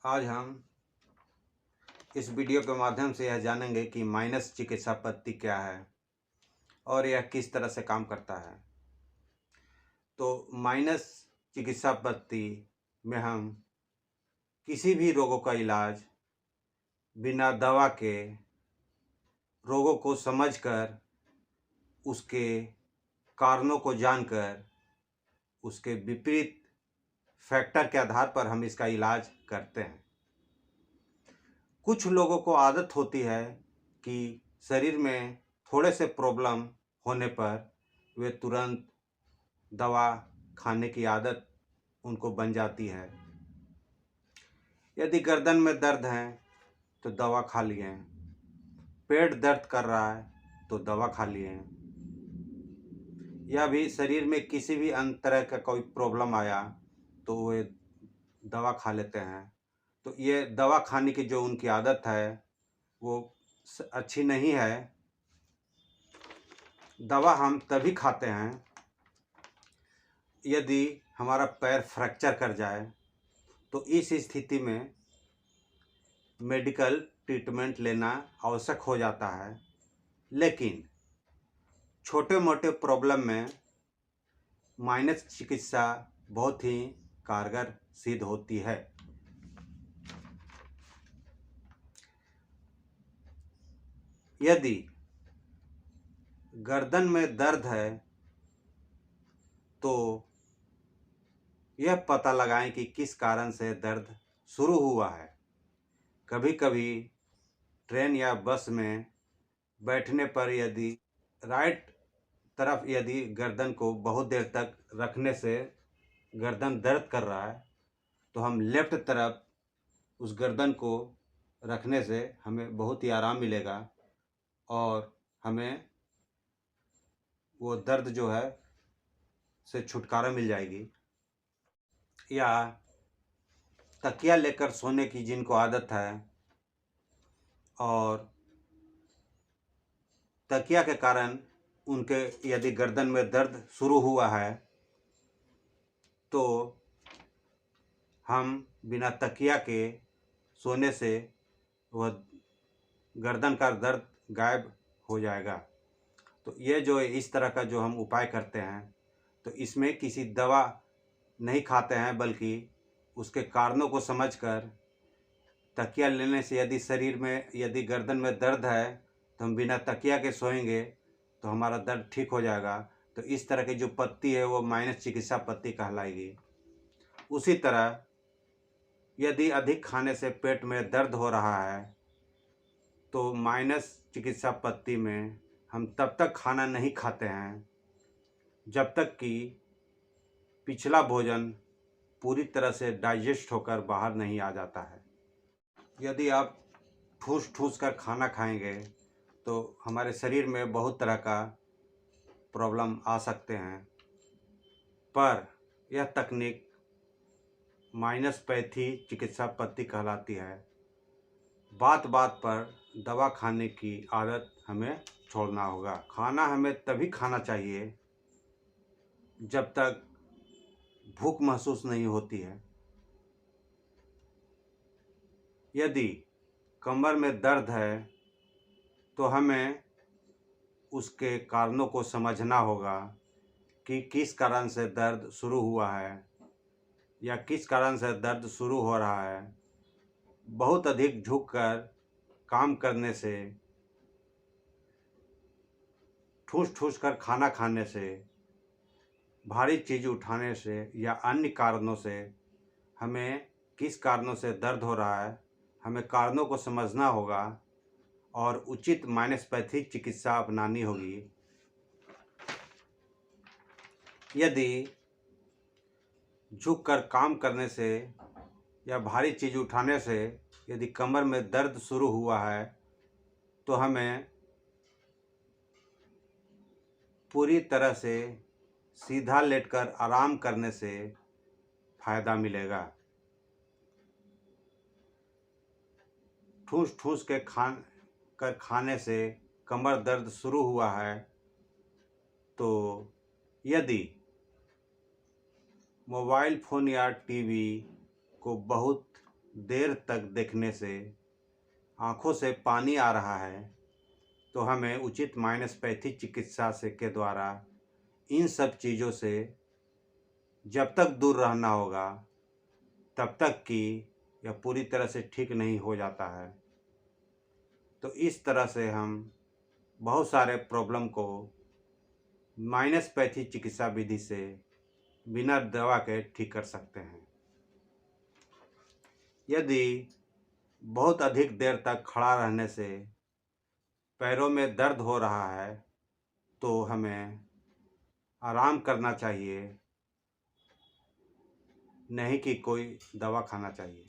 आज हम इस वीडियो के माध्यम से यह जानेंगे कि माइनस चिकित्सा पद्धति क्या है और यह किस तरह से काम करता है। तो माइनस चिकित्सा पद्धति में हम किसी भी रोगों का इलाज बिना दवा के रोगों को समझकर, उसके कारणों को जानकर, उसके विपरीत फैक्टर के आधार पर हम इसका इलाज करते हैं। कुछ लोगों को आदत होती है कि शरीर में थोड़े से प्रॉब्लम होने पर वे तुरंत दवा खाने की आदत उनको बन जाती है। यदि गर्दन में दर्द है तो दवा खा लिए, पेट दर्द कर रहा है तो दवा खा लिए, या भी शरीर में किसी भी अन्य तरह का कोई प्रॉब्लम आया तो वे दवा खा लेते हैं। तो ये दवा खाने की जो उनकी आदत है वो अच्छी नहीं है। दवा हम तभी खाते हैं यदि हमारा पैर फ्रैक्चर कर जाए, तो इस स्थिति में मेडिकल ट्रीटमेंट लेना आवश्यक हो जाता है। लेकिन छोटे मोटे प्रॉब्लम में माइनस चिकित्सा बहुत ही कारगर सिद्ध होती है। यदि गर्दन में दर्द है तो यह पता लगाएं कि किस कारण से दर्द शुरू हुआ है। कभी कभी ट्रेन या बस में बैठने पर यदि राइट तरफ यदि गर्दन को बहुत देर तक रखने से गर्दन दर्द कर रहा है, तो हम लेफ्ट तरफ उस गर्दन को रखने से हमें बहुत ही आराम मिलेगा और हमें वो दर्द जो है से छुटकारा मिल जाएगी। या तकिया लेकर सोने की जिनको आदत है और तकिया के कारण उनके यदि गर्दन में दर्द शुरू हुआ है, तो हम बिना तकिया के सोने से वह गर्दन का दर्द गायब हो जाएगा। तो ये जो इस तरह का जो हम उपाय करते हैं, तो इसमें किसी दवा नहीं खाते हैं, बल्कि उसके कारणों को समझकर तकिया लेने से यदि शरीर में यदि गर्दन में दर्द है तो हम बिना तकिया के सोएंगे तो हमारा दर्द ठीक हो जाएगा। तो इस तरह की जो पत्ती है वो माइनस चिकित्सा पत्ती कहलाएगी। उसी तरह यदि अधिक खाने से पेट में दर्द हो रहा है तो माइनस चिकित्सा पत्ती में हम तब तक खाना नहीं खाते हैं जब तक कि पिछला भोजन पूरी तरह से डाइजेस्ट होकर बाहर नहीं आ जाता है। यदि आप ठूस ठूस कर खाना खाएंगे तो हमारे शरीर में बहुत तरह का प्रॉब्लम आ सकते हैं, पर यह तकनीक माइनसपैथी चिकित्सा पद्धति कहलाती है। बात बात पर दवा खाने की आदत हमें छोड़ना होगा। खाना हमें तभी खाना चाहिए जब तक भूख महसूस नहीं होती है। यदि कमर में दर्द है तो हमें उसके कारणों को समझना होगा कि किस कारण से दर्द शुरू हुआ है या किस कारण से दर्द शुरू हो रहा है। बहुत अधिक झुककर काम करने से, ठूस ठूस कर खाना खाने से, भारी चीज़ उठाने से या अन्य कारणों से हमें किस कारणों से दर्द हो रहा है, हमें कारणों को समझना होगा और उचित माइनसपैथी चिकित्सा अपनानी होगी। यदि झुककर काम करने से या भारी चीज़ उठाने से यदि कमर में दर्द शुरू हुआ है, तो हमें पूरी तरह से सीधा लेटकर आराम करने से फ़ायदा मिलेगा। ठूस ठूस के खाने से कमर दर्द शुरू हुआ है, तो यदि मोबाइल फ़ोन या टीवी को बहुत देर तक देखने से आँखों से पानी आ रहा है, तो हमें उचित माइनस्पैथी चिकित्सा से के द्वारा इन सब चीज़ों से जब तक दूर रहना होगा तब तक कि यह पूरी तरह से ठीक नहीं हो जाता है। तो इस तरह से हम बहुत सारे प्रॉब्लम को माइनस्पैथी चिकित्सा विधि से बिना दवा के ठीक कर सकते हैं। यदि बहुत अधिक देर तक खड़ा रहने से पैरों में दर्द हो रहा है तो हमें आराम करना चाहिए, नहीं कि कोई दवा खाना चाहिए।